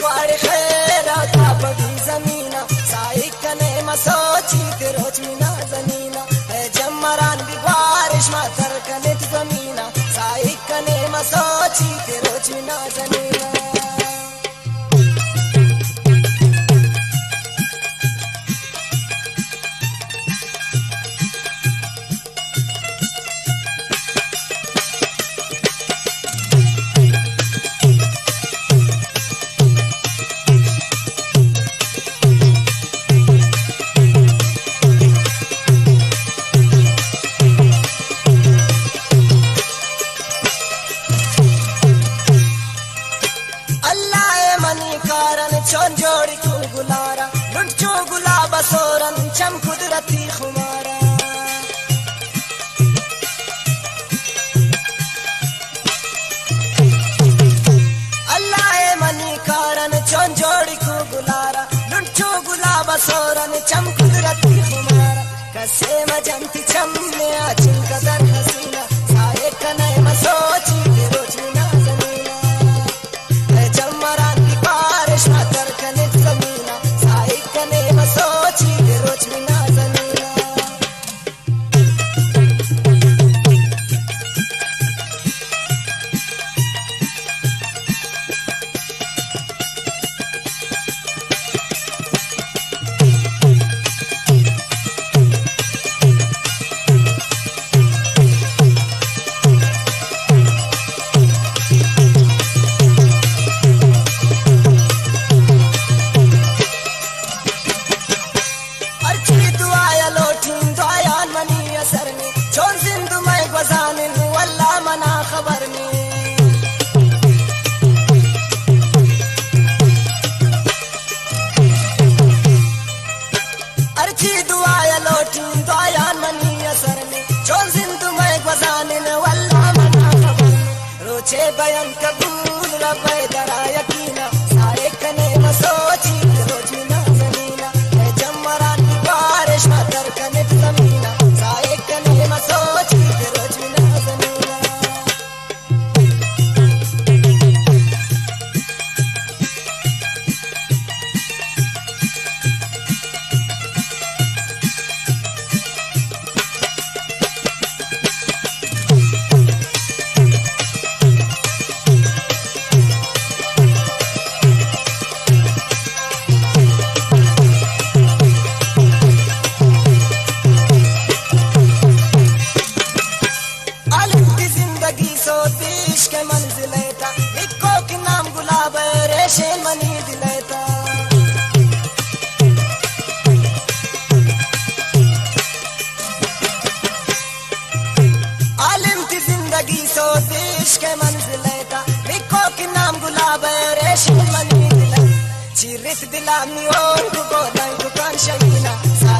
ग्वाड़े खैरा था बड़ी जमीना साइक कने मसोची तेरोच मिना जमीना जमरान भी ग्वारिश मातर कने जमीना साइक कने मसोची तेरोच मिना जमीना चोन जोड़ी को गुलारा लुटचो गुलाब सोरन चम कुदरती खुमारा अल्लाह मनी कारण चोन जोड़ी को गुलारा लुटचो गुलाब सोरन चम कुदरती खुमारा कसे मजंती चम में आचिल कदर हसीना साए कने मसोची रोज ना जमीना जमरान की बारिश मातर कने जमीना साए कने मसोची रोज ना जमीना बयान कबूल रब्बे दरा यकीना सारे कने मसोची रोज ना जमीना जमरान की बारिश मातर कने जमीना सारे कने मसोची रोज ना जमीना के मंजिल था इको के नाम गुलाब रेशे मनी दिलेता आलिम की जिंदगी सो देश के मंजिल था इको के नाम गुलाब रेशे मनी दिलेता चिरित दिलामी और को दुकान शगी